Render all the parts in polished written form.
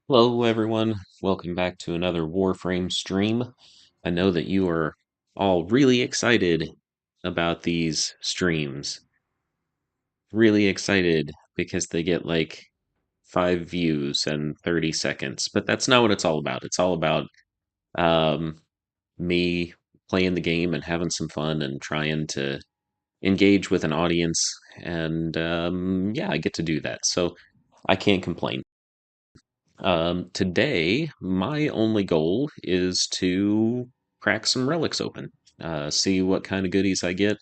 Hello, everyone. Welcome back to another Warframe stream. I know that you are all really excited about these streams. Really excited because they get like 5 views and 30 seconds. But that's not what it's all about. It's all about um, me playing the game and having some fun and trying to engage with an audience. And yeah, I get to do that. So I can't complain. Today, my only goal is to crack some relics open, see what kind of goodies I get.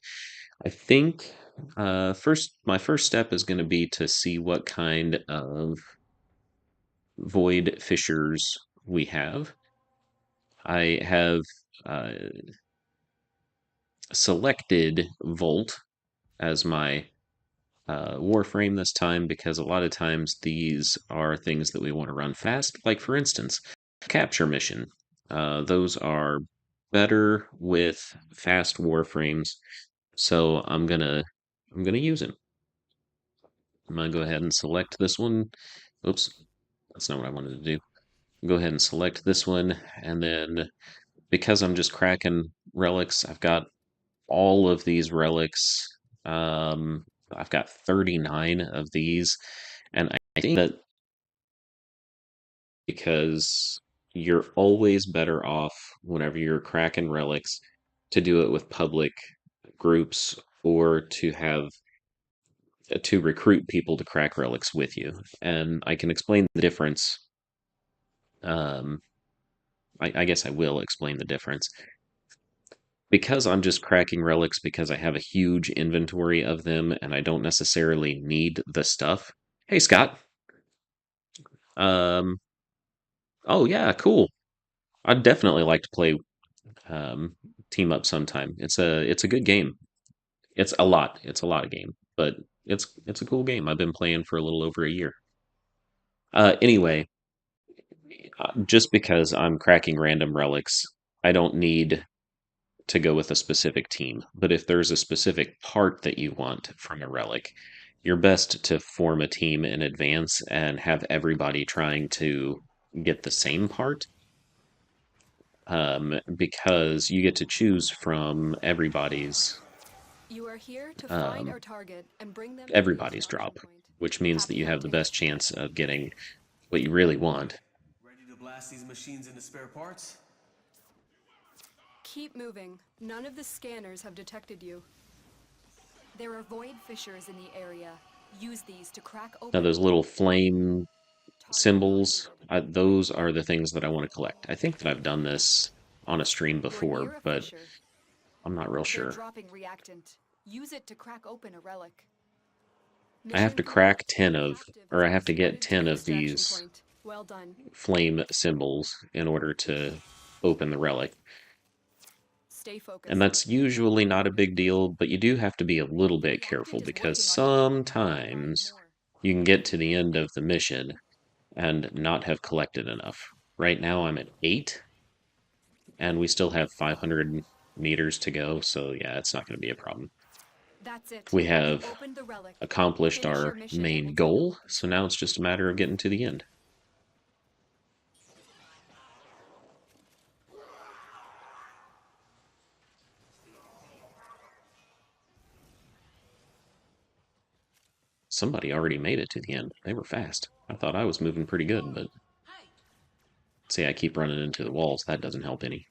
I think my first step is going to be to see what kind of void fissures we have. I have uh, selected Volt as my Warframe this time because a lot of times these are things that we want to run fast. Like, for instance, capture mission. Those are better with fast Warframes, so I'm gonna use it. I'm gonna go ahead and select this one. Oops, that's not what I wanted to do. Go ahead and select this one, and then because I'm just cracking relics, I've got all of these relics. I've got 39 of these, and I think that because you're always better off whenever you're cracking relics to do it with public groups or to recruit people to crack relics with you. And I can explain the difference. Um, I guess I will explain the difference because I'm just cracking relics because I have a huge inventory of them and I don't necessarily need the stuff. Hey, Scott. Um, oh yeah, cool. I'd definitely like to play um, team up sometime. It's a good game. It's a lot. It's a lot of game, but it's a cool game. I've been playing for a little over a year. Anyway, just because I'm cracking random relics, I don't need to go with a specific team. But if there's a specific part that you want from a relic, you're best to form a team in advance and have everybody trying to get the same part, because you get to choose from You are here to find um, our target and bring them to the everybody's extraction drop, point. which means that Happy you have the hunting. best chance of getting what you really want. Ready to blast these machines into spare parts? Keep moving. None of the scanners have detected you. There are void fissures in the area. Use these to crack Now, open those little relics. flame Target symbols, located. those are the things that I want to collect. I think that I've done this on a stream You're before, near a but fissure. I'm not real They're sure. dropping reactant. Use it to crack open a relic. I have Mission to complete. crack 10 The of, captive has or I been have to get escorted to 10 the of extraction these point. Well done. flame symbols in order to open the relic. Stay And focused. that's usually not a big deal, but you do have to be a little The bit careful reactant is because working on your relic. Find sometimes more. you can get to the end of the mission and not have collected enough. Right now I'm at 8, and we still have 500 meters to go, so yeah, it's not going to be a problem. That's it. We You have opened the relic. accomplished Finish your our mission and main we'll take over goal, from so now here. it's just a matter of getting to the end. Somebody already made it to the end. They were fast. I thought I was moving pretty good, but see, I keep running into the walls. That doesn't help any.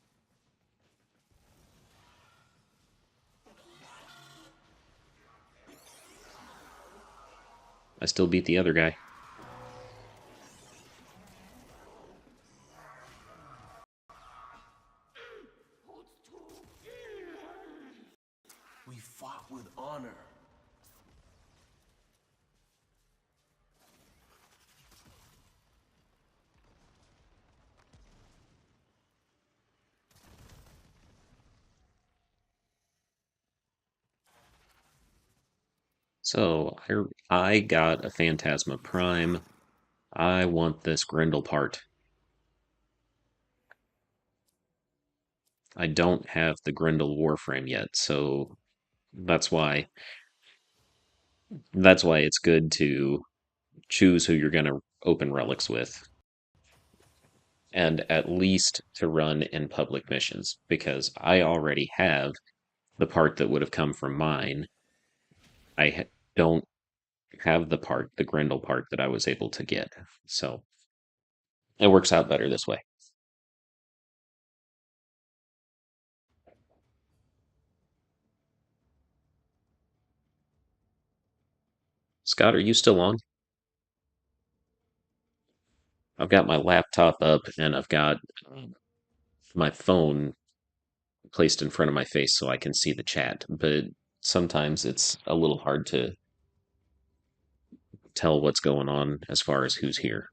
I still beat the other guy. We fought with honor. So I got a Phantasma Prime. I want this Grendel part. I don't have the Grendel Warframe yet, so that's why that's why it's good to choose who you're going to open relics with. and at least to run in public missions because I already have the part that would have come from mine. Don't have the Grendel part that I was able to get. So it works out better this way. Scott, are you still on? I've got my laptop up and I've got my phone placed in front of my face so I can see the chat, but sometimes it's a little hard to tell what's going on as far as who's here.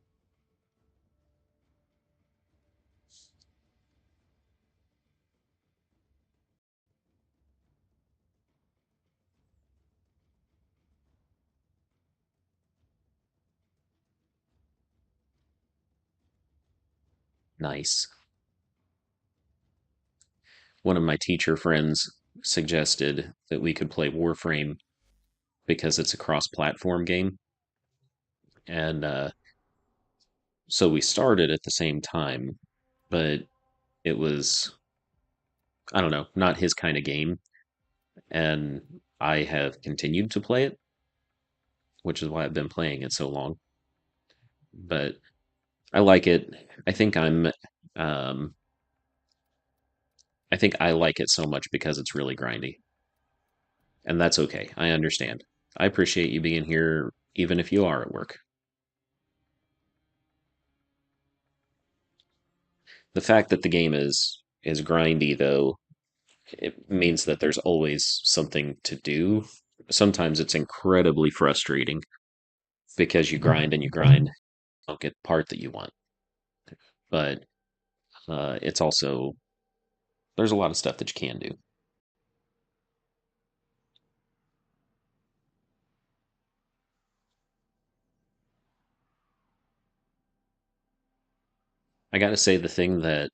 Nice. One of my teacher friends suggested that we could play Warframe because it's a cross-platform game, and so we started at the same time, but it was, I don't know, not his kind of game, and I have continued to play it, which is why I've been playing it so long. But I like it. I think um, I think I like it so much because it's really grindy, and that's okay. I understand. I appreciate you being here, even if you are at work. The fact that the game is grindy, though, it means that there's always something to do. Sometimes it's incredibly frustrating because you grind and you grind, don't get the part that you want. But it's also there's a lot of stuff that you can do. I got to say, the thing that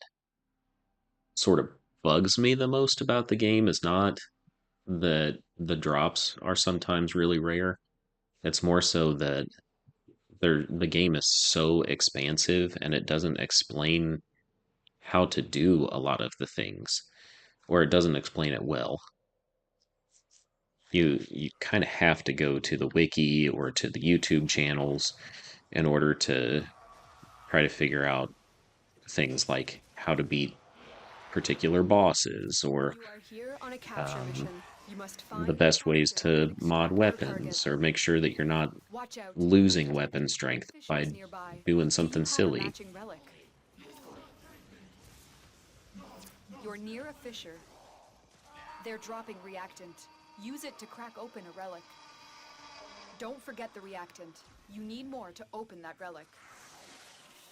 sort of bugs me the most about the game is not that the drops are sometimes really rare. It's more so that the game is so expansive and it doesn't explain how to do a lot of the things, or it doesn't explain it well. You kind of have to go to the wiki or to the YouTube channels in order to try to figure out things like how to beat particular bosses or You are here on a capture um, mission. You must the find and best ways capture to and mod extract our target. weapons or make sure that you're not Watch out. losing There weapon may be void strength by fissures nearby. doing Do you something have a silly. matching relic? You're near a fissure. They're dropping reactant. Use it to crack open a relic. Don't forget the reactant. You need more to open that relic.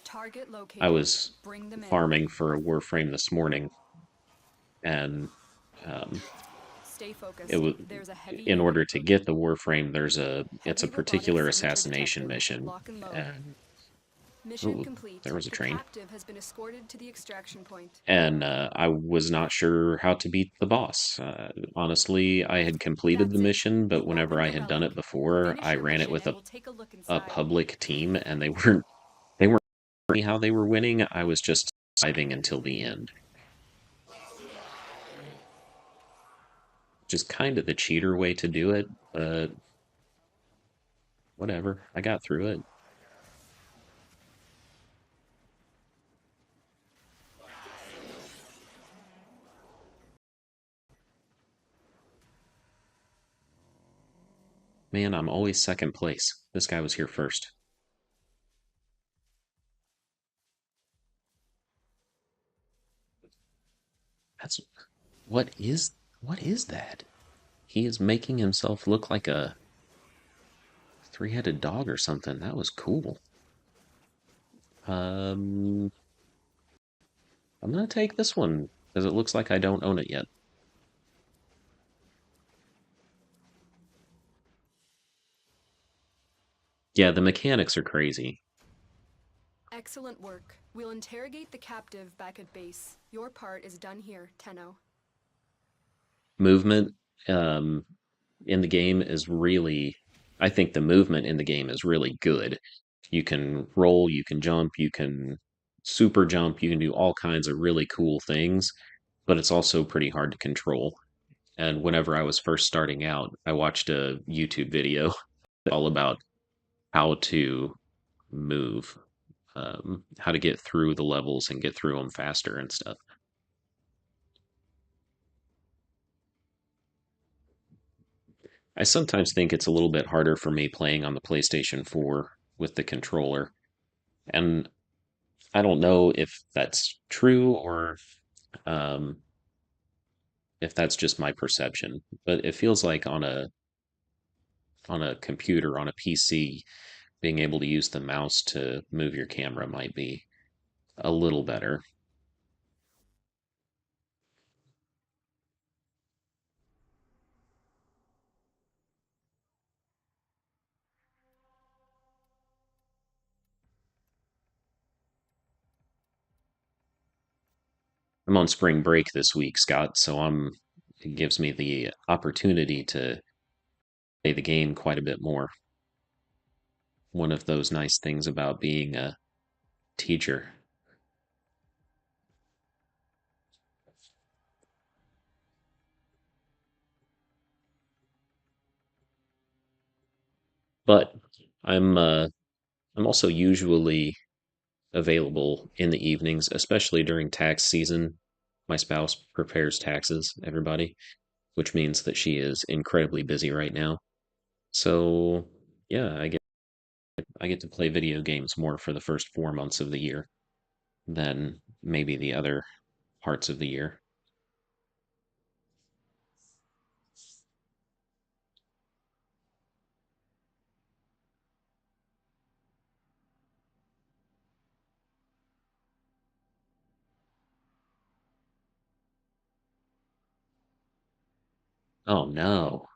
Target I located. was Bring them in. farming for a Warframe this morning, and um, Stay it focused. was There's a heavy in unit order to approaching. get the Warframe. It's a Heavy robotic particular signature assassination detected. mission, Lock and load. and Mission ooh, complete. there was a The train. captive has been escorted to the extraction point. And I was not sure how to beat the boss. Honestly, I had completed the That's it. mission, but You whenever opened I the had done relic. it before, Finish I your ran it mission with and we'll take a look a inside. public team, and they weren't telling me how they were winning. I was just surviving until the end, which is kind of the cheater way to do it. But whatever, I got through it. Man, I'm always second place. This guy was here first. That's what is that? He is making himself look like a three-headed dog or something. That was cool. Um, I'm gonna take this one because it looks like I don't own it yet. Yeah, the mechanics are crazy. Excellent work. We'll interrogate the captive back at base. Your part is done here, Tenno. Movement um, in the game is really, I think the movement in the game is really good. You can roll, you can jump, you can super jump. You can do all kinds of really cool things, but it's also pretty hard to control. And whenever I was first starting out, I watched a YouTube video all about how to move, how to get through the levels and get through them faster and stuff. I sometimes think it's a little bit harder for me playing on the PlayStation 4 with the controller. And I don't know if that's true or um, if that's just my perception, but it feels like on a computer, on a PC, being able to use the mouse to move your camera might be a little better. I'm on spring break this week, Scott, so it gives me the opportunity to play the game quite a bit more. One of those nice things about being a teacher. But I'm also usually available in the evenings, especially during tax season. My spouse prepares taxes, everybody, which means that she is incredibly busy right now. So, yeah, I get to play video games more for the first 4 months of the year than maybe the other parts of the year. Oh no.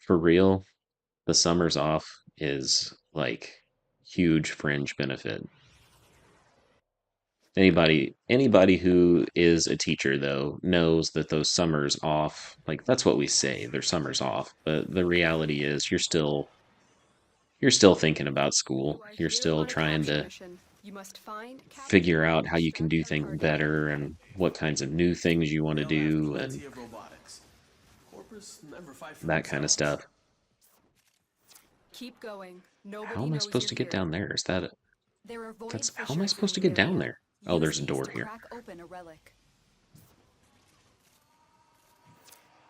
For real, the summers off is like huge fringe benefit. Anybody who is a teacher though knows that those summers off, like that's what we say, they're summers off, but the reality is you're still thinking about school. You are You're here still on a trying capture to mission. You must find, capture, figure out and how you can extract do our things target. better and what kinds of new things you want to They'll have do and plenty of robotics. Corpus never fight for that kind of themselves. stuff. Keep going. How Nobody am I knows supposed you're to get here. down there? Is that There are void that's how am I fissures in supposed to the get down area. there? Oh, Use there's a these door to here. crack open a relic.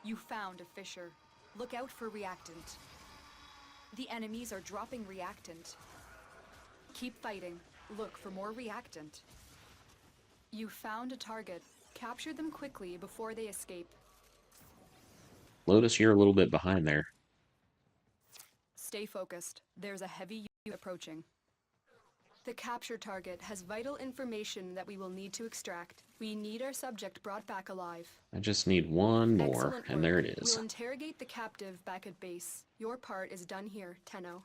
You found a fissure. Look out for reactant. The enemies are dropping reactant. Keep fighting. Look for more reactant. You found a target. Capture them quickly before they escape. Lotus, you're a little bit behind there. Stay focused. There's a heavy unit approaching. The capture target has vital information that we will need to extract. We need our subject brought back alive. I just need one more, Excellent and work. there it is. We'll interrogate the captive back at base. Your part is done here, Tenno.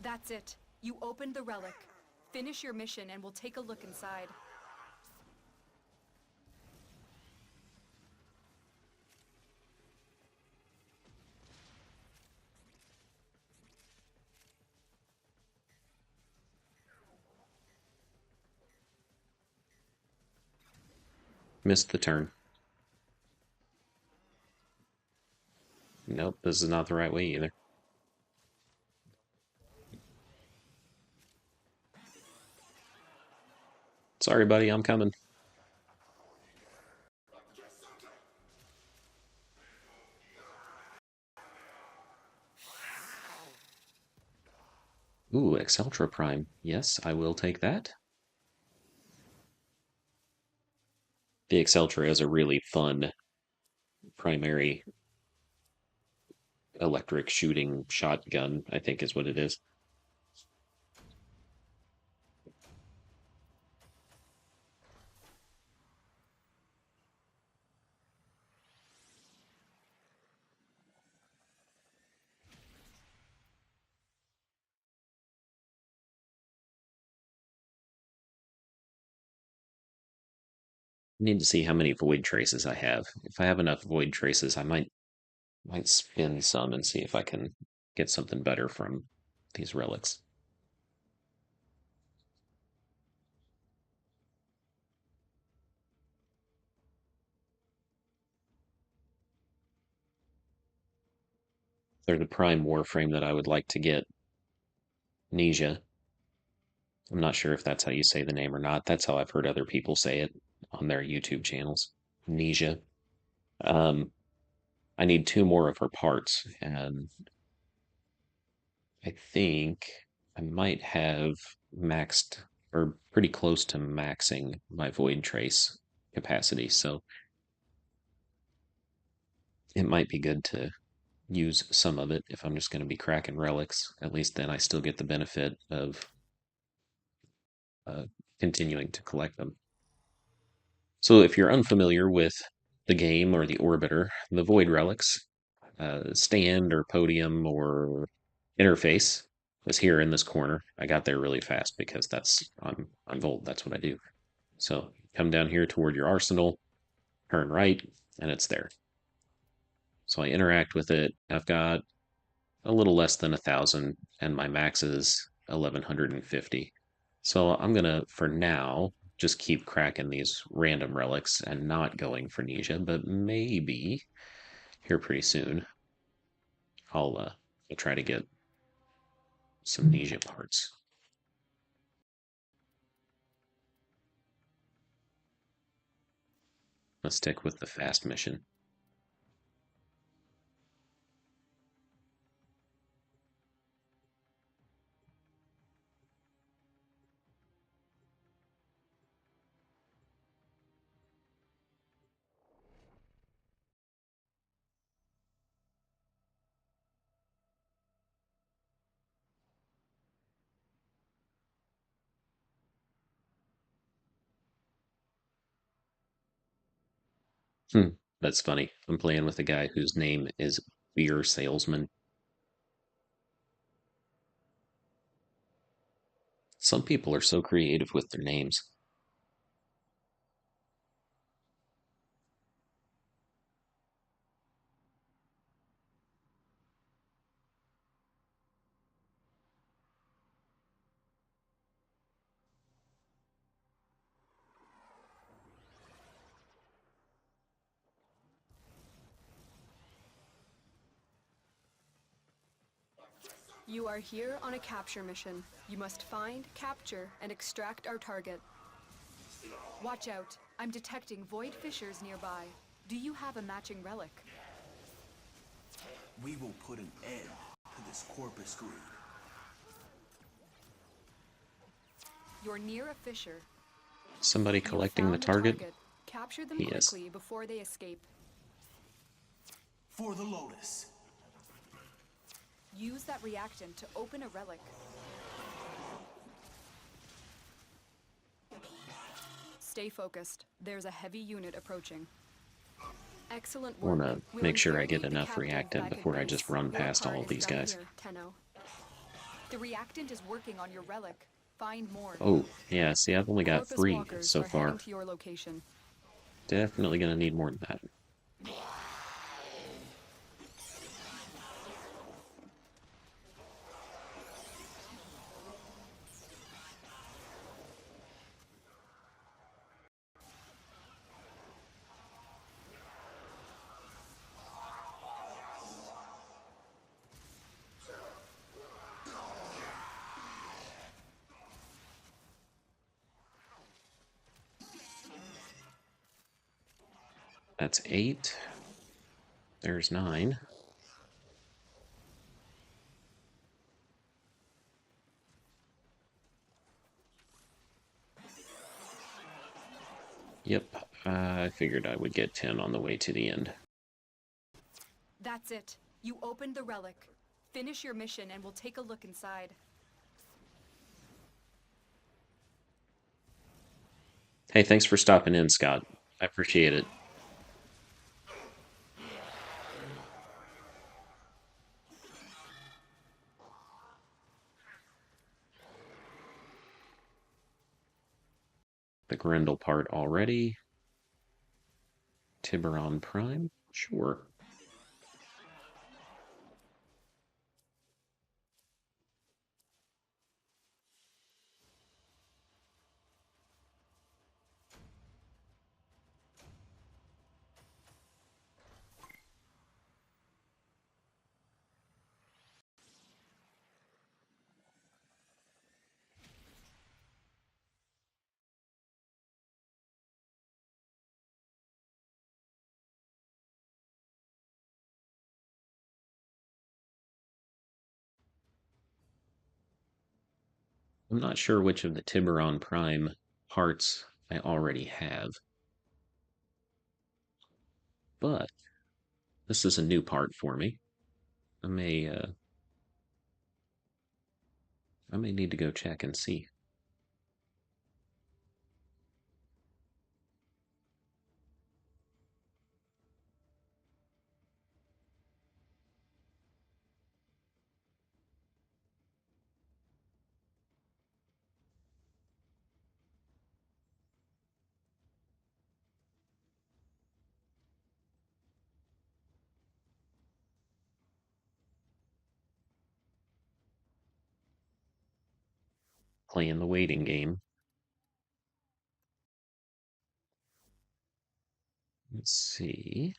That's it. You opened the relic. Finish your mission and we'll take a look inside. Missed the turn. Nope, this is not the right way either. Sorry, buddy, I'm coming. Ooh, Exceltra Prime. Yes, I will take that. The Exceltra is a really fun primary electric shooting shotgun, I think is what it is. need to see how many void traces I have. If I have enough void traces, I might spin some and see if I can get something better from these relics. They're the prime Warframe that I would like to get. Nesia. I'm not sure if that's how you say the name or not. That's how I've heard other people say it on their YouTube channels. Nesia. Um, I need two more of her parts, and I think I might have maxed or pretty close to maxing my void trace capacity, so it might be good to use some of it if I'm just going to be cracking relics. At least then I still get the benefit of uh, continuing to collect them. So if you're unfamiliar with the game or the orbiter, the void relics, stand or podium or interface is here in this corner. I got there really fast because I'm Volt. That's what I do. So come down here toward your arsenal, turn right, and it's there. So I interact with it. I've got a little less than 1,000, and my max is 1,150. So I'm gonna, for now, just keep cracking these random relics and not going for Nesia, but maybe here pretty soon I'll try to get some Nesia parts. Let's stick with the fast mission. That's funny. I'm playing with a guy whose name is Beer Salesman. Some people are so creative with their names. You are here on a capture mission. You must find, capture, and extract our target. Watch out. I'm detecting void fissures nearby. Do you have a matching relic? We will put an end to this corpus greed. You're near a fissure. Somebody You collecting the found target? Capture them He is. quickly before they escape. For the Lotus. Use that reactant to open a relic. Stay focused. There's a heavy unit approaching. Excellent I work. want to We'll make sure I interrogate get the enough captive reactant back at before I base. just run Your past part all of is these done guys. here, Tenno. The reactant is working on your relic. Find more. Oh, yeah, see, I've only got Corpus 3 walkers so are heading far. to your location. Definitely going to need more than that. That's 8. There's 9. Yep, I figured I would get 10 on the way to the end. That's it. You opened the relic. Finish your mission and we'll take a look inside. Hey, thanks for stopping in, Scott. I appreciate it. The Grendel part already. Tiburon Prime? Sure. I'm not sure which of the Tiburon Prime parts I already have, but this is a new part for me. I may need to go check and see. Playing the waiting game. Let's see.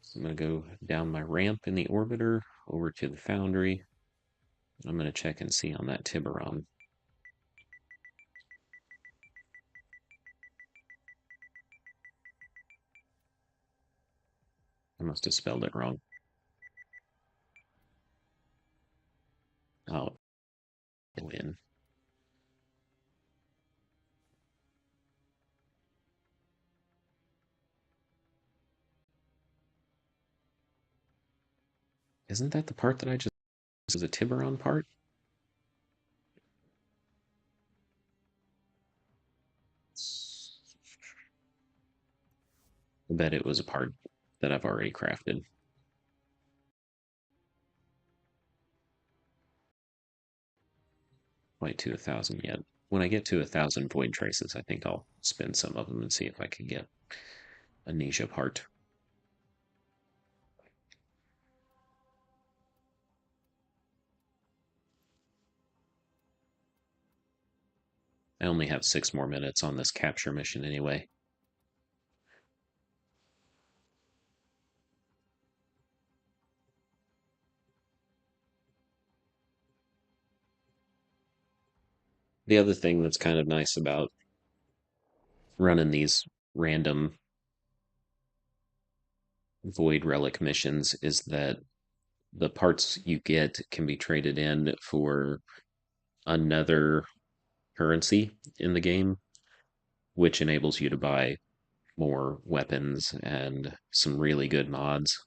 So I'm going to go down my ramp in the orbiter over to the foundry. I'm going to check and see on that Tiburon. I must have spelled it wrong. Oh, win. Isn't that the part that I just was a Tiburon part? I bet it was a part that I've already crafted. Quite to 1,000 yet. When I get to 1,000 void traces, I think I'll spend some of them and see if I can get a Nisha part. I only have 6 more minutes on this capture mission anyway. The other thing that's kind of nice about running these random void relic missions is that the parts you get can be traded in for another currency in the game, which enables you to buy more weapons and some really good mods.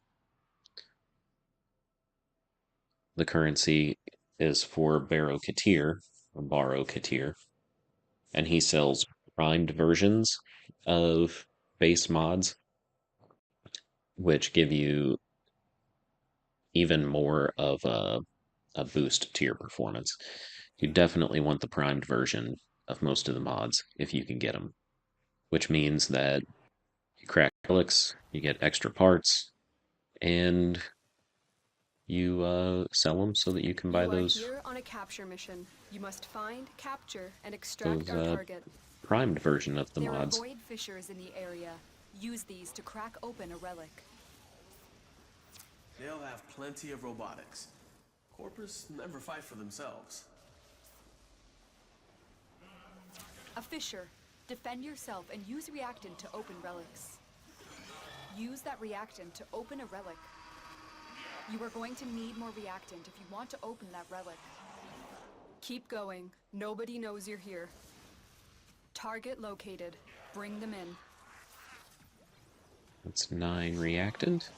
The currency is for Barrow Katir, or Barrow Katir, and he sells primed versions of base mods, which give you even more of a boost to your performance. You definitely want the primed version of most of the mods if you can get them, which means that you crack relics, you get extra parts, and you sell them so that you can buy You are those here on a capture mission. You must find, capture, and extract those our target. primed version of the There are mods. void fissures in the area. Use these to crack open a relic. They'll have plenty of robotics. Corpus never fight for themselves. A fissure. Defend yourself and use reactant to open relics. Use that reactant to open a relic. You are going to need more reactant if you want to open that relic. Keep going. Nobody knows you're here. Target located. Bring them in. That's 9 reactant.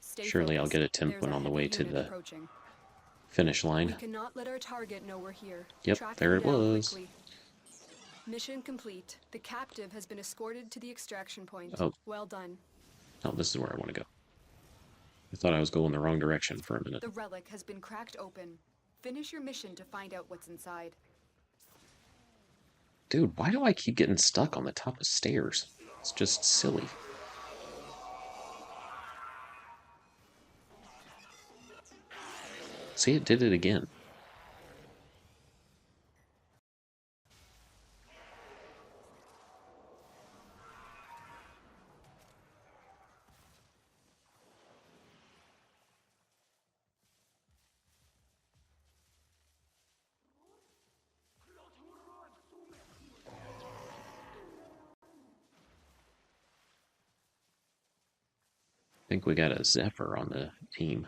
Stay Surely I'll focused. get a temp There's one on the heavy way to unit the approaching. finish We line. cannot let our target know we're here. Yep, Track there him it down was. quickly. Mission complete. The captive has been escorted to the extraction point. Oh. Well done. Oh, this is where I want to go. I thought I was going the wrong direction for a minute. The relic has been cracked open. Finish your mission to find out what's inside. Dude, why do I keep getting stuck on the top of stairs? It's just silly. See, it did it again. I think we got a Zephyr on the team.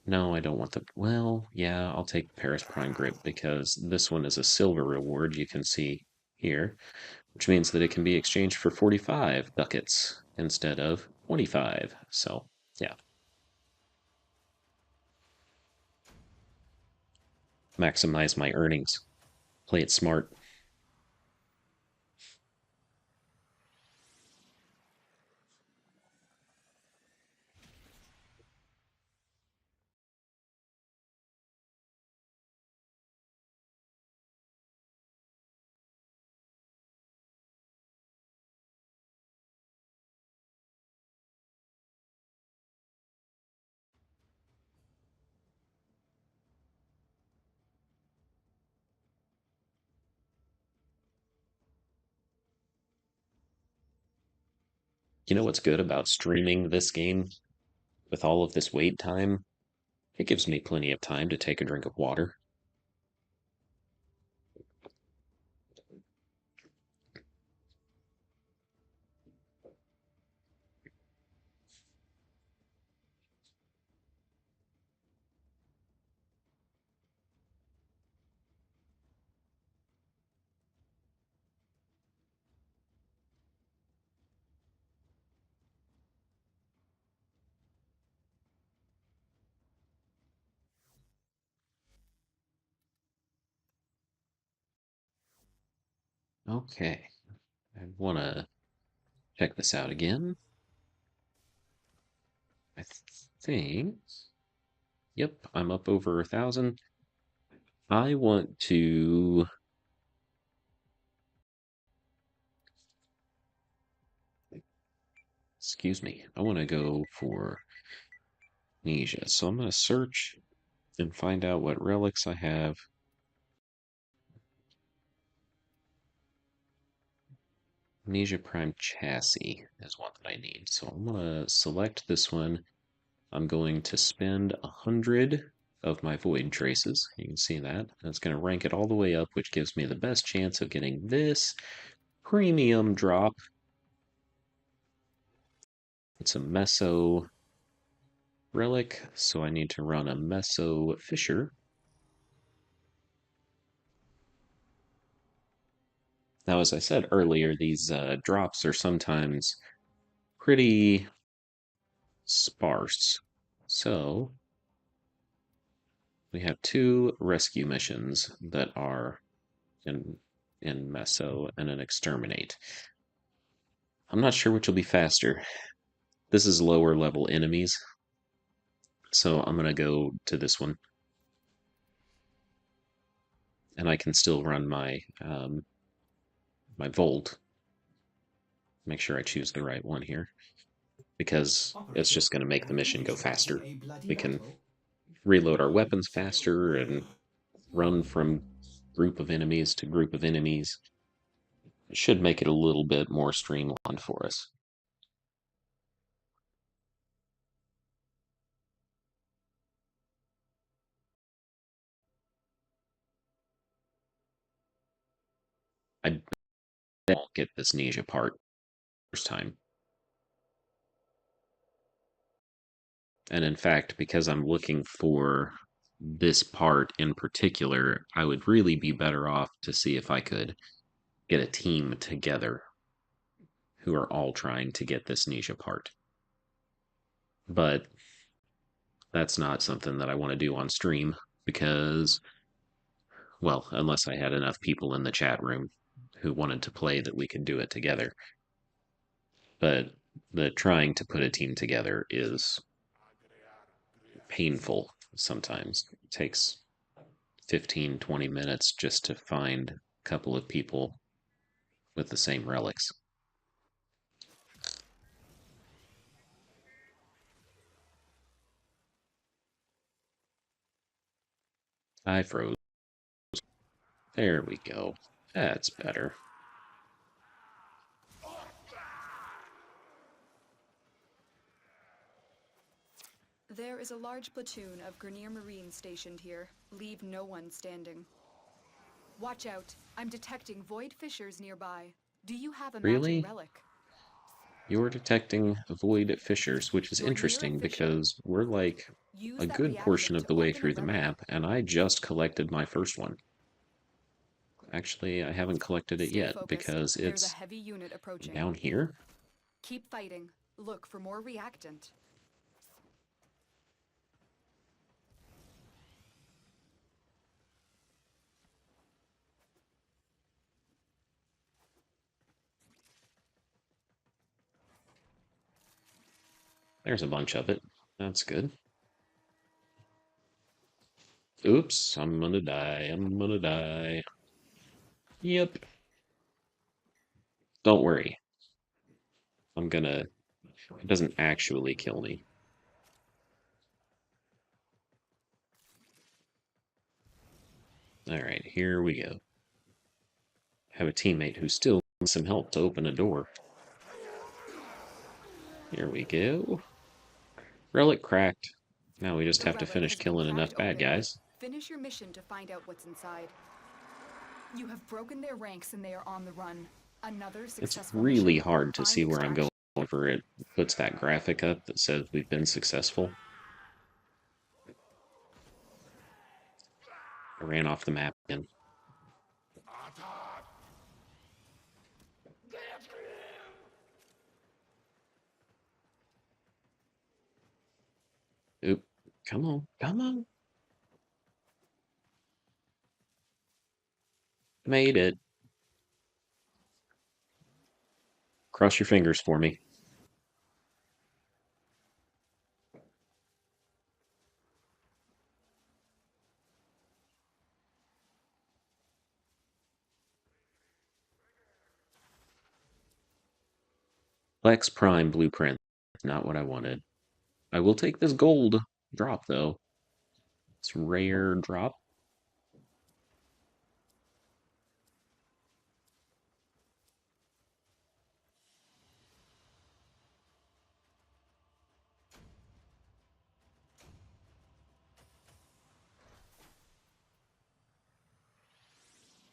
No, I don't want the... Well, yeah, I'll take Paris Prime Grip because this one is a silver reward you can see here, which means that it can be exchanged for 45 ducats instead of 25. So, yeah, maximize my earnings. Play it smart. You know what's good about streaming this game with all of this wait time? It gives me plenty of time to take a drink of water. Okay, I want to check this out again. I think, yep, I'm up over 1,000. I want to, excuse me, I want to go for Amnesia. So I'm going to search and find out what relics I have. Amnesia Prime Chassis is one that I need. So I'm going to select this one. I'm going to spend 100 of my Void Traces. You can see that. That's going to rank it all the way up, which gives me the best chance of getting this premium drop. It's a Meso relic, so I need to run a Meso Fisher. Now, as I said earlier, these drops are sometimes pretty sparse. So we have two rescue missions that are in Meso and an exterminate. I'm not sure which will be faster. This is lower level enemies, so I'm gonna go to this one, and I can still run my Volt. Make sure I choose the right one here because it's just going to make the mission go faster. We can reload our weapons faster and run from group of enemies to group of enemies. It should make it a little bit more streamlined for us. I won't get this Nisha part first time. And in fact, because I'm looking for this part in particular, I would really be better off to see if I could get a team together who are all trying to get this Nisha part. But that's not something that I want to do on stream because, well, unless I had enough people in the chat room who wanted to play that we could do it together. But the trying to put a team together is painful sometimes. It takes 15, 20 minutes just to find couple of people with the same relics. I froze. There we go. That's better. There is a large platoon of Grenier Marines stationed here. Leave no one standing. Watch out. I'm detecting void fissures nearby. Do you have a matching Really? relic? You're detecting void fissures, which is You're near a interesting fissure. because we're like Use a that good portion reactant of to the way open a through the relic. map, and I just collected my first one. Actually, I haven't collected it Stay yet focused. because There's a it's heavy unit approaching. down here. Keep fighting. Look for more reactant. There's a bunch of it. That's good. Oops, I'm gonna die. I'm gonna die. Yep. Don't worry. I'm gonna. It doesn't actually kill me. Alright, here we go. Have a teammate who still needs some help to open a door. Here we go. Relic cracked. Now we just The have to relic finish has been killing enough cracked bad open. guys. Finish your mission to find out what's inside. You have broken their ranks and they are on the run. Another It's successful really mission. hard to Find see where I'm going extraction. whenever it puts that graphic up that says we've been successful. I ran off the map again. Oop. Come on. Come on. Made it. Cross your fingers for me. Lex Prime Blueprint. Not what I wanted. I will take this gold drop, though. It's rare drop.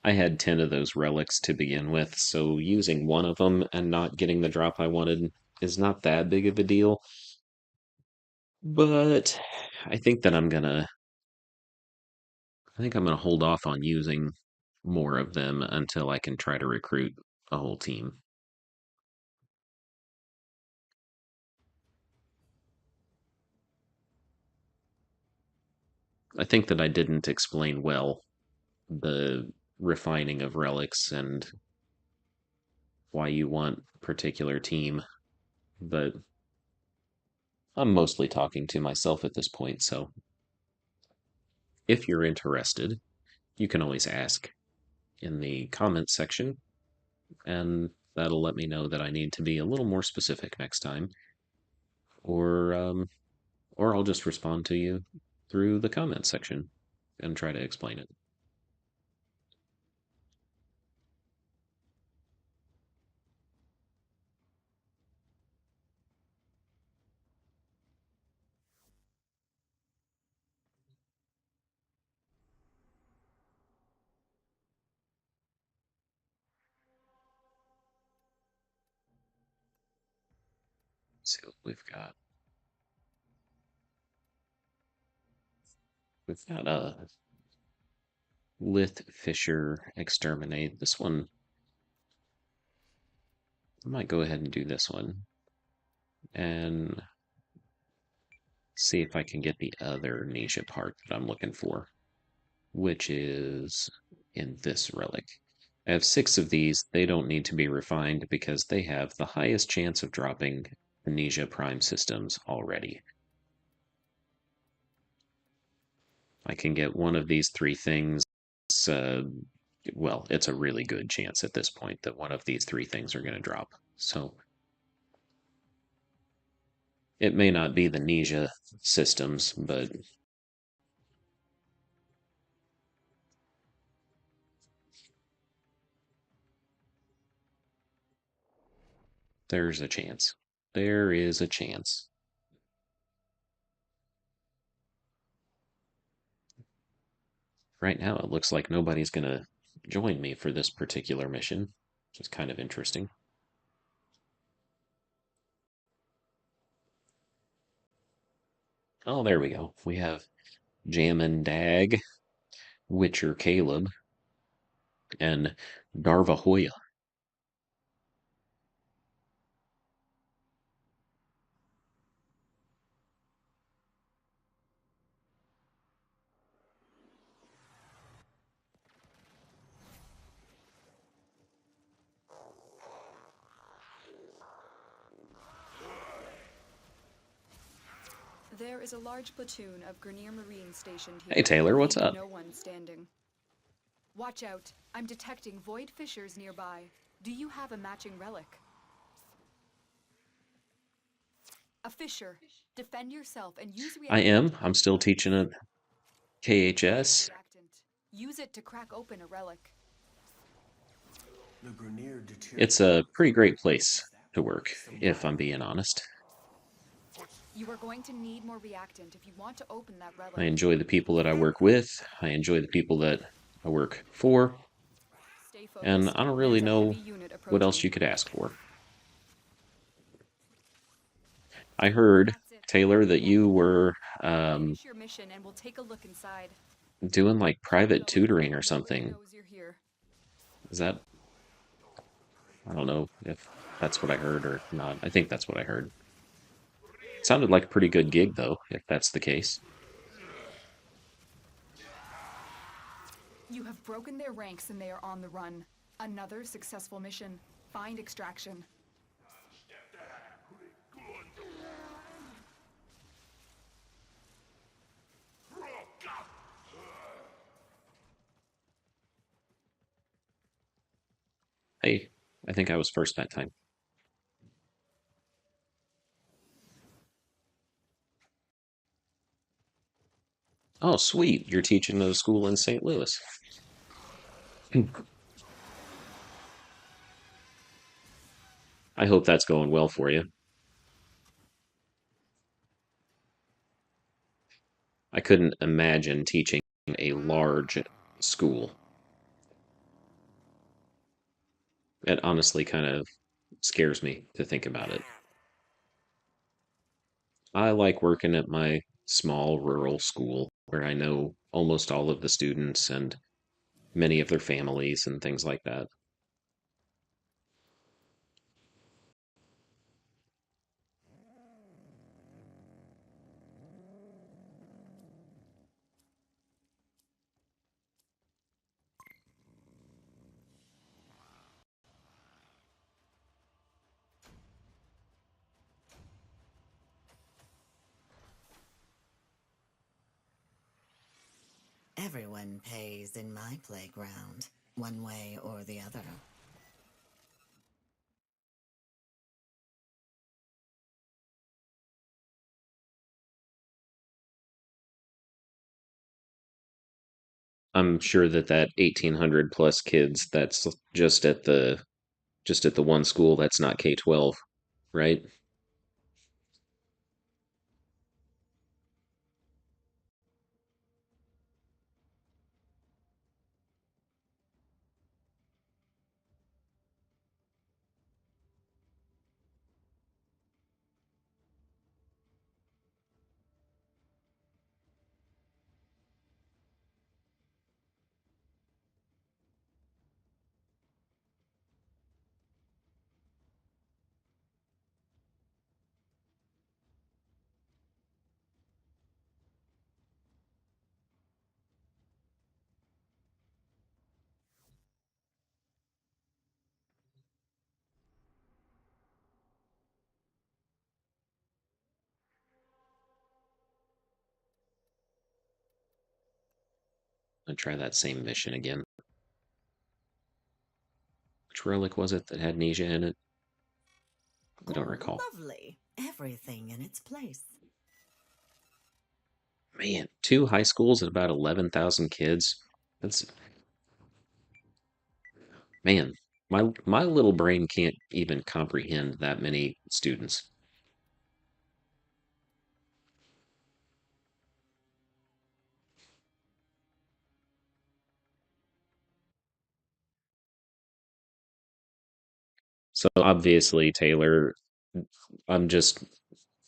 I had 10 of those relics to begin with, so using one of them and not getting the drop I wanted is not that big of a deal. But I think that I'm gonna hold off on using more of them until I can try to recruit a whole team. I think that I didn't explain well the refining of relics and why you want particular team, but I'm mostly talking to myself at this point, so if you're interested, you can always ask in the comments section, and that'll let me know that I need to be a little more specific next time, or or I'll just respond to you through the comments section and try to explain it. Let's see what we've got. We've got a Lith Fisher Exterminate. This one, I might go ahead and do this one and see if I can get the other Nisha part that I'm looking for, which is in this relic. I have 6 of these. They don't need to be refined because they have the highest chance of dropping Amnesia Prime systems already. I can get one of these 3 things uh, well, it's a really good chance at this point that one of these three things are going to drop. So it may not be the Ninja systems, but there's a chance. There is a chance. Right now, it looks like nobody's going to join me for this particular mission, which is kind of interesting. Oh, there we go. We have Jammin' Dag, Witcher Caleb, and Darva Hoya. There is a large platoon of Grineer Marines stationed here. Hey, Taylor, what's leaving up? no one standing. Watch out. I'm detecting void fissures nearby. Do you have a matching relic? A fissure. Defend yourself and use I reactant. am. I'm still teaching at KHS. Reactant. Use it to crack open a relic. The Grineer It's a pretty great place to work, if I'm being honest. You are going to need more reactant if you want to open that relic. I enjoy the people that I work with. I enjoy the people that I work for. Stay And focused. I don't really There's a know heavy unit what else approaching. you could ask for. I heard, That's it. Taylor, that you were Finish your mission and we'll take a look inside. doing like private Keep going. tutoring or Nobody something. knows you're here. Is that, I don't know if that's what I heard or not. I think that's what I heard. Sounded like a pretty good gig, though, if that's the case. You have broken their ranks and they are on the run. Another successful mission. Find extraction. Hey, I think I was first that time. Oh, sweet. You're teaching at a school in St. Louis. I hope that's going well for you. I couldn't imagine teaching a large school. It honestly kind of scares me to think about it. I like working at my small rural school where I know almost all of the students and many of their families and things like that. Everyone pays in my playground, one way or the other. I'm sure that that 1800 plus kids that's just at the one school that's not K-12, right? I'll try that same mission again. relic was it that had Nisha in it? I don't Oh, recall. lovely. Everything in its place. Man, two high schools and about 11,000 kids. That's man, my little brain can't even comprehend that many students. So obviously, Taylor, I'm just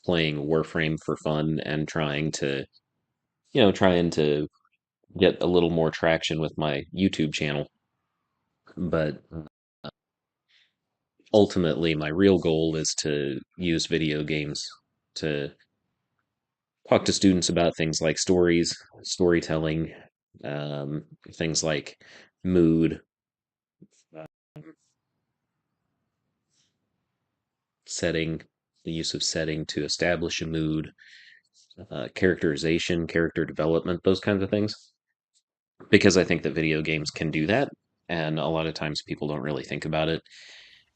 playing Warframe for fun and trying to get a little more traction with my YouTube channel. But ultimately, my real goal is to use video games to talk to students about things like stories, storytelling, things like mood, uh, setting, the use of setting to establish a mood, characterization, character development, those kinds of things. Because I think that video games can do that. And a lot of times people don't really think about it.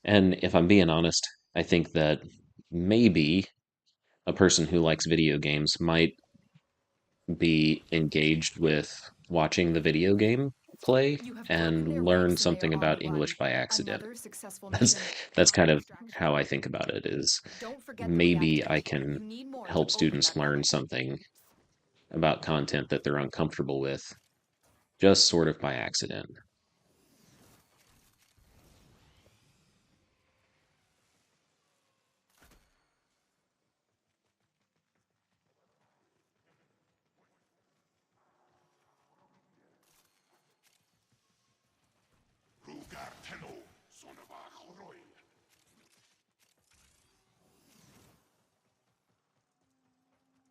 And if I'm being honest, I think that maybe a person who likes video games might be engaged with watching the video game play You have broken their and learn ranks and they are something on the about run. English by accident. Another successful That's mission, that's kind target of extraction. how I think about it is Don't forget the maybe I reactant. can You need more to help open students that learn relic. something about content that they're uncomfortable with just sort of by accident.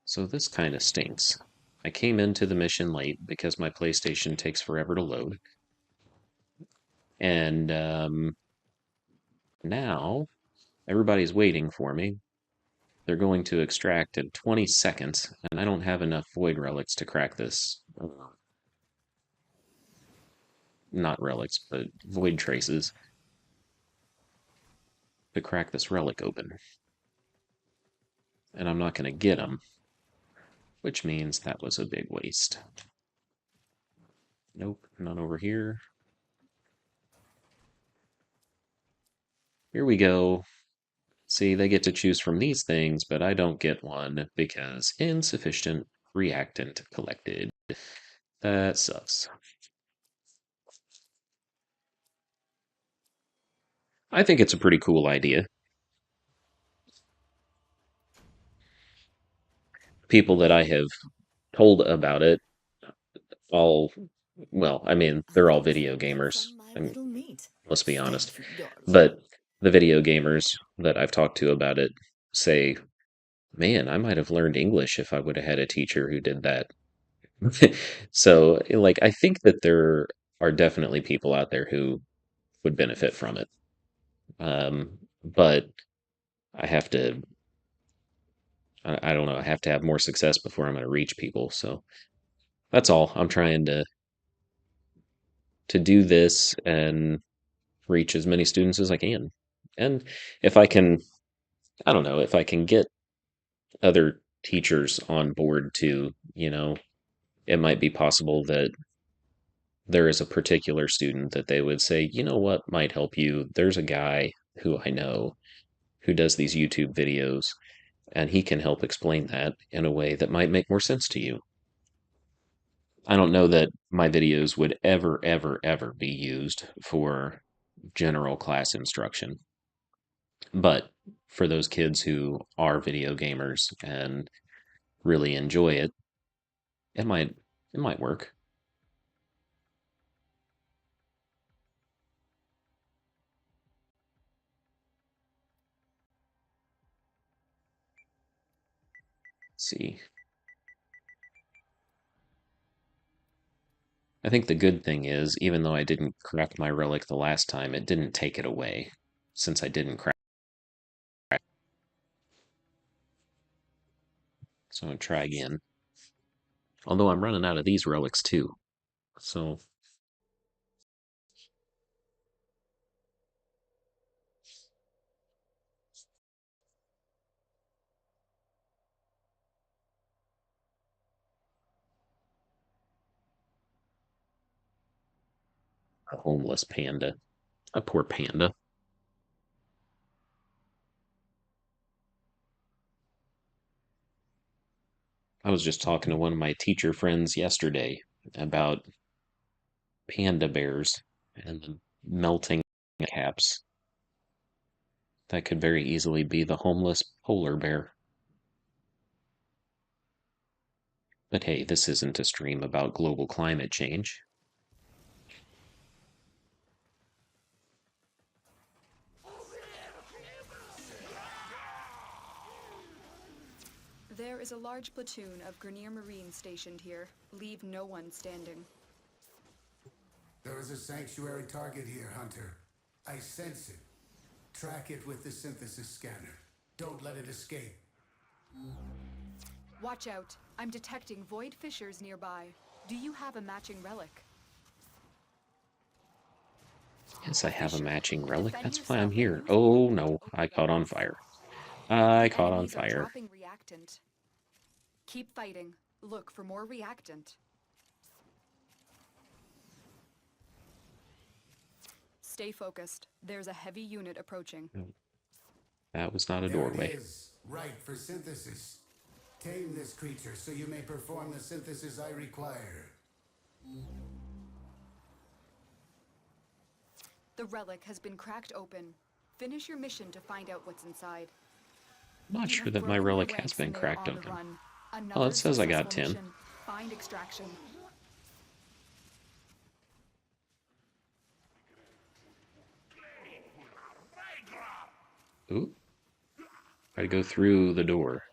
So this kind of stinks. I came into the mission late because my PlayStation takes forever to load. And now everybody's waiting for me. They're going to extract in 20 seconds, and I don't have enough void relics to crack this. Not relics, but void traces to crack this relic open. And I'm not going to get them, which means that was a big waste. Nope, none over here. Here we go. See, they get to choose from these things, but I don't get one because insufficient reactant collected. That sucks. I think it's a pretty cool idea. People that I have told about it all, well, I mean, I they're all think video so too gamers. from my I mean, little meat. let's be honest. Thank you, George. But the video gamers that I've talked to about it say, man, I might have learned English if I would have had a teacher who did that. So, like, I think that there are definitely people out there who would benefit from it. But I have to, I don't know, I have to have more success before I'm going to reach people. So that's all. I'm trying to do this and reach as many students as I can. And if I can, I don't know, if I can get other teachers on board too, it might be possible that there is a particular student that they would say, you know what might help you? There's a guy who I know who does these YouTube videos, and he can help explain that in a way that might make more sense to you. I don't know that my videos would ever, ever, ever be used for general class instruction. But for those kids who are video gamers and really enjoy it, it might it might work. Let's see. I think the good thing is, even though I didn't crack my relic the last time, it didn't take it away since I didn't crack. So I'm gonna try again. Although I'm running out of these relics too. So A homeless panda. A poor panda. I was just talking to one of my teacher friends yesterday about panda bears and the melting caps. That could very easily be the homeless polar bear. But hey, this isn't a stream about global climate change. There is a large platoon of Grenier Marines stationed here. Leave no one standing. There is a sanctuary target here, Hunter. I sense it. Track it with the synthesis scanner. Don't let it escape. Watch out. I'm detecting void fissures nearby. Do you have a matching relic? Yes, I have a Fisher, matching relic. defend That's why yourself I'm and here. use the Oh opening to no, open I the caught on relics. fire. I The caught on enemies are fire. dropping reactant. Keep fighting. Look for more reactant. Stay focused. There's a heavy unit approaching. That was not a There it doorway. is. Right for synthesis. Tame this creature so you may perform the synthesis I require. The relic has been cracked open. Finish your mission to find out what's inside. I'm not You sure have that my broken your relic has ranks been and they are cracked on the open. run. Oh, Another it says I got successful 10. mission. Find extraction. Ooh, gotta go through the door.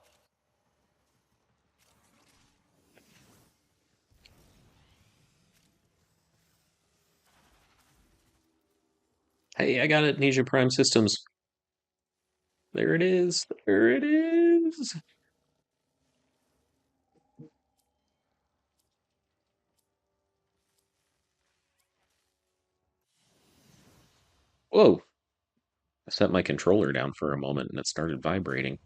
Hey, I got it, Ninja Prime Systems. There it is. There it is. Whoa. I set my controller down for a moment and it started vibrating.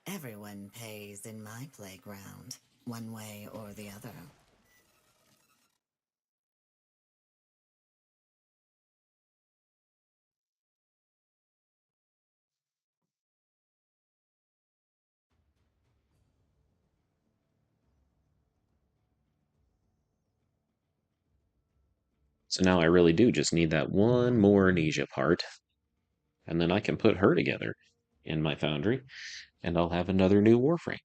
Everyone pays in my playground, one way or the other. So now I really do just need that one more Ninja part, and then I can put her together in my foundry, and I'll have another new Warframe.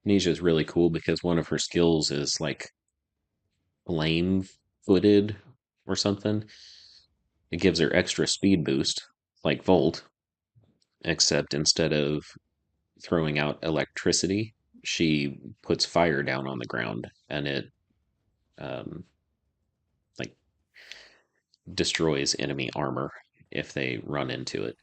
Nisha's really cool because one of her skills is like flame footed or something. It gives her extra speed boost, like Volt, except instead of throwing out electricity, she puts fire down on the ground and it um, like destroys enemy armor if they run into it.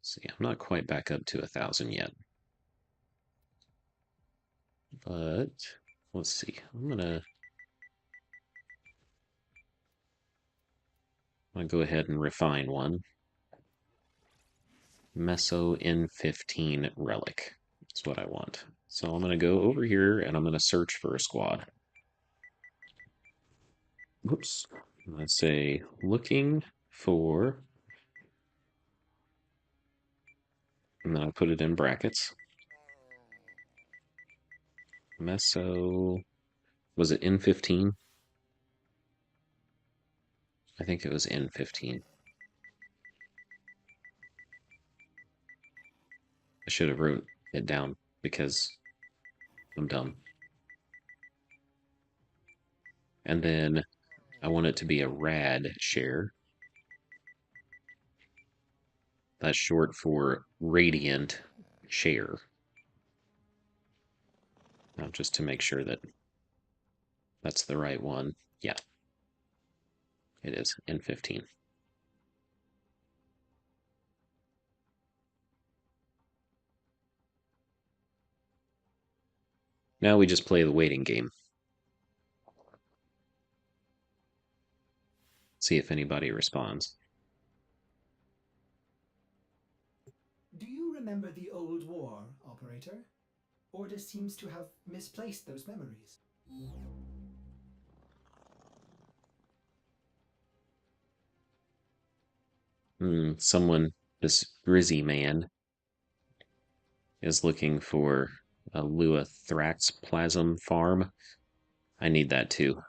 See, I'm not quite back up to 1,000 yet, but let's see. I'm gonna go ahead and refine one. Meso N15 relic. That's what I want. So I'm gonna go over here and I'm gonna search for a squad. Whoops. Let's say looking for, and then I put it in brackets. Meso, was it N15? I think it was N15. I should have wrote it down because I'm dumb. And then I want it to be a rad share. That's short for radiant share. Now, just to make sure that that's the right one. Yeah, it is N15. Now we just play the waiting game. See if anybody responds. Do you remember the old war, Operator? Order seems to have misplaced those memories. Someone, this Grizzy man, is looking for a Luathrax plasm farm. I need that too.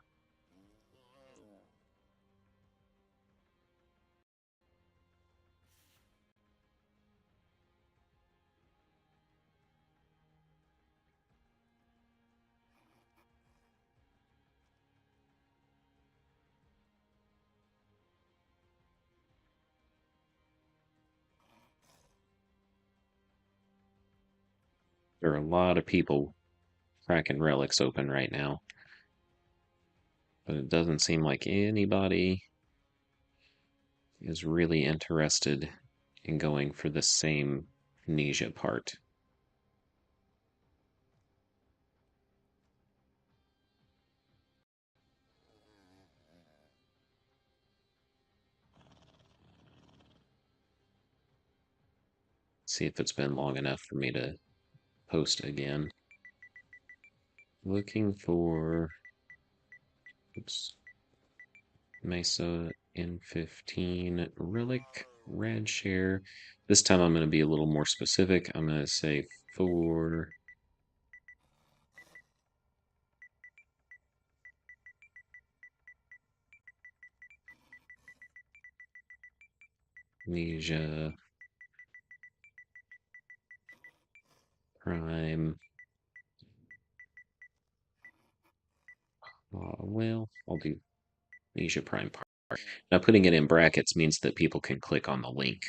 There are a lot of people cracking relics open right now, but it doesn't seem like anybody is really interested in going for the same Nisha part. See if it's been long enough for me to post again. Looking for, oops, Mesa N15 Relic Red Share. This time I'm going to be a little more specific. I'm going to say for Nisha Prime. Well, I'll do Nisha Prime part. Now, putting it in brackets means that people can click on the link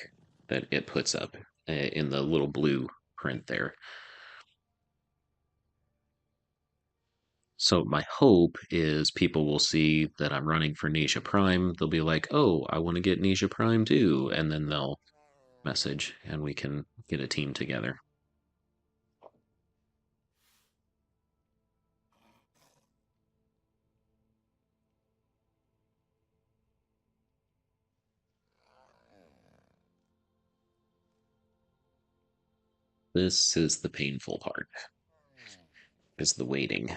that it puts up in the little blue print there. So my hope is people will see that I'm running for Nisha Prime. They'll be like, "Oh, I want to get Nisha Prime too," and then they'll message and we can get a team together. This is the painful part, is the waiting.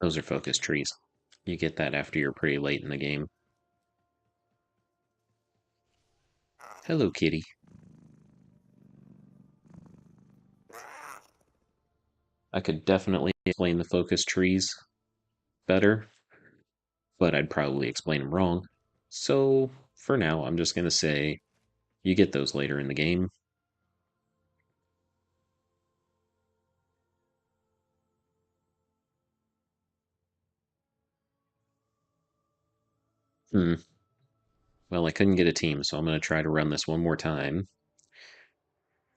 Those are focus trees. You get that after you're pretty late in the game. Hello, kitty. I could definitely explain the focus trees better, but I'd probably explain them wrong. So, for now, I'm just going to say you get those later in the game. Hmm. Well, I couldn't get a team, so I'm going to try to run this one more time.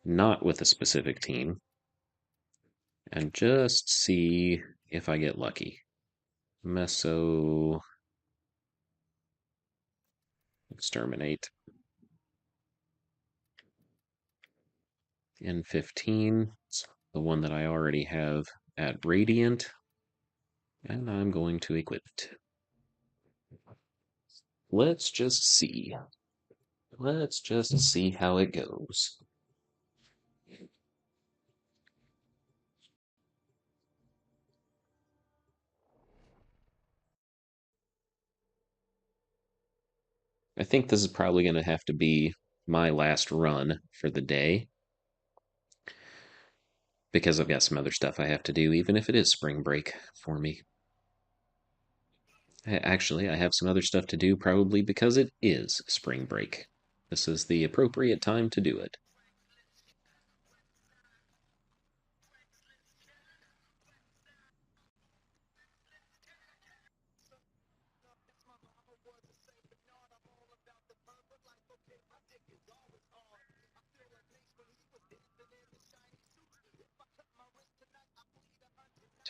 Not with a specific team. And just see if I get lucky. Meso exterminate. N15, the one that I already have at Radiant, and I'm going to equip it. Let's just see. Let's just see how it goes. I think this is probably going to have to be my last run for the day because I've got some other stuff I have to do, even if it is spring break for me. Actually, I have some other stuff to do probably because it is spring break. This is the appropriate time to do it.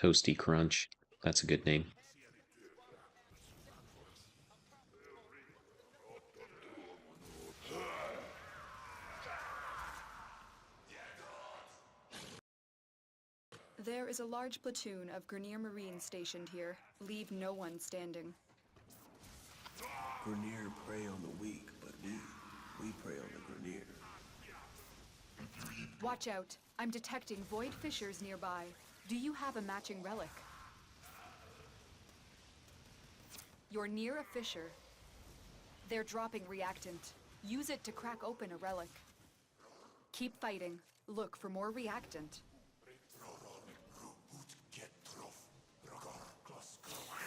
Toasty Crunch. That's a good name. There is a large platoon of Grineer Marines stationed here. Leave no one standing. Grineer prey on the weak, but we prey on the Grineer. Watch out. I'm detecting void fissures nearby. Do you have a matching relic? You're near a fissure. They're dropping reactant. Use it to crack open a relic. Keep fighting. Look for more reactant.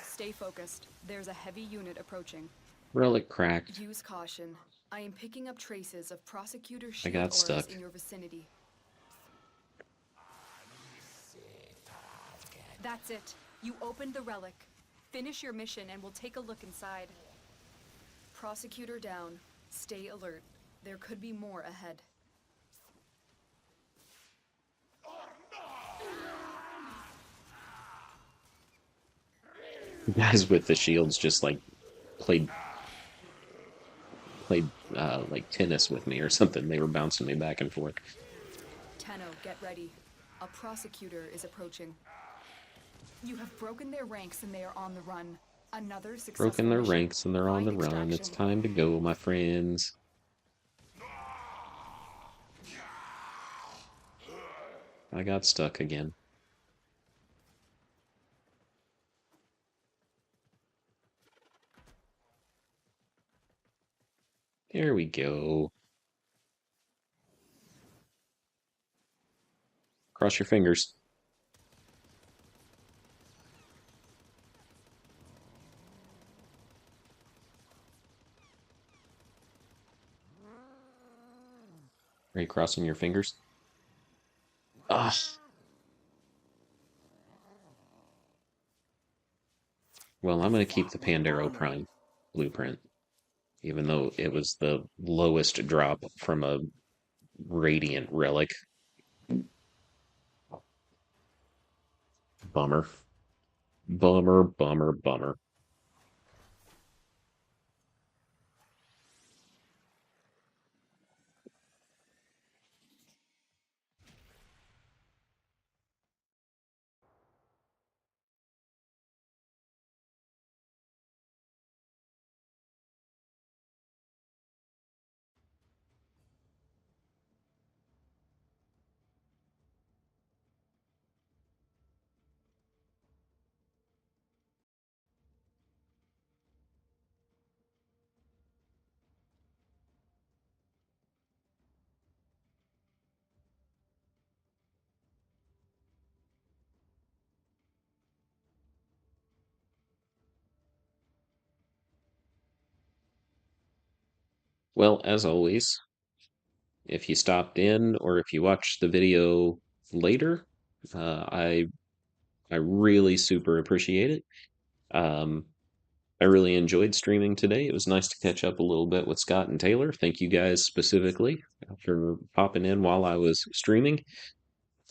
Stay focused. There's a heavy unit approaching. Relic cracked. Use caution. I am picking up traces of prosecutor I shield got auras stuck. in your vicinity. That's it. You opened the relic. Finish your mission and we'll take a look inside. Prosecutor down. Stay alert. There could be more ahead. Guys with the shields just like played like tennis with me or something. They were bouncing me back and forth. Tenno, get ready. A prosecutor is approaching. You have broken their ranks and they are on the run. Another successful Broken their mission. ranks and they're on the Find run. It's extraction. time to go, my friends. I got stuck again. There we go. Cross your fingers. Are you crossing your fingers? Ah. Well, I'm going to keep the Pandero Prime blueprint, even though it was the lowest drop from a Radiant relic. Bummer. Bummer, bummer, bummer. Well, as always, if you stopped in or if you watched the video later, I really super appreciate it. Um, I really enjoyed streaming today. It was nice to catch up a little bit with Scott and Taylor. Thank you guys specifically for popping in while I was streaming.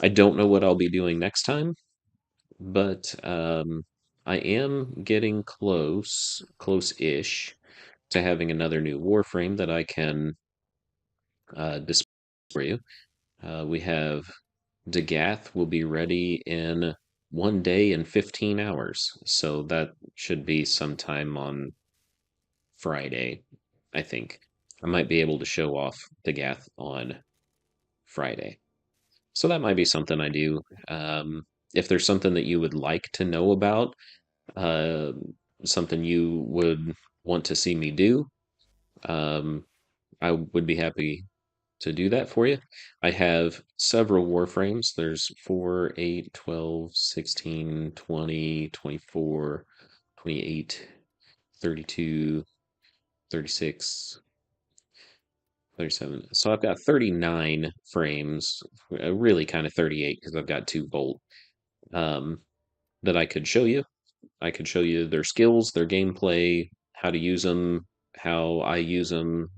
I don't know what I'll be doing next time, but I am getting close-ish to having another new Warframe that I can display for you. We have Dagath will be ready in 1 day and 15 hours, so that should be sometime on Friday, I think. I might be able to show off Dagath on Friday. So that might be something I do. If there's something that you would like to know about, uh, something you would want to see me do, um, I would be happy to do that for you. I have several Warframes. There's 4, 8, 12, 16, 20, 24, 28, 32, 36, 37. So I've got 39 frames, really kind of 38 because I've got 2 Bolt um, that I could show you. I could show you their skills, their gameplay, how to use them, how I use them,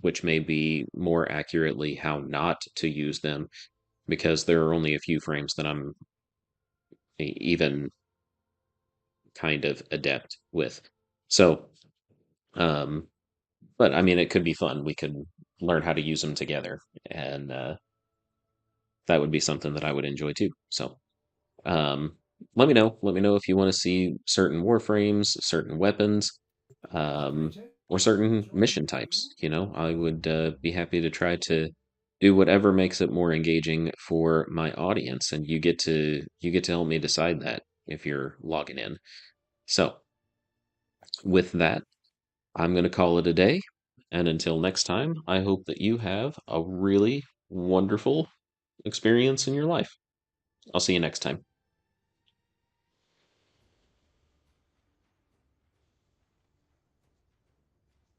which may be more accurately how not to use them, because there are only a few frames that I'm even kind of adept with. So, um, but I mean, it could be fun. We could learn how to use them together, and that would be something that I would enjoy too. So, um, let me know. Let me know if you want to see certain warframes, certain weapons, um, Operator, or certain join mission the queue. types. I would be happy to try to do whatever makes it more engaging for my audience, and you get to help me decide that if you're logging in. So, with that, I'm going to call it a day. And until next time, I hope that you have a really wonderful experience in your life. I'll see you next time.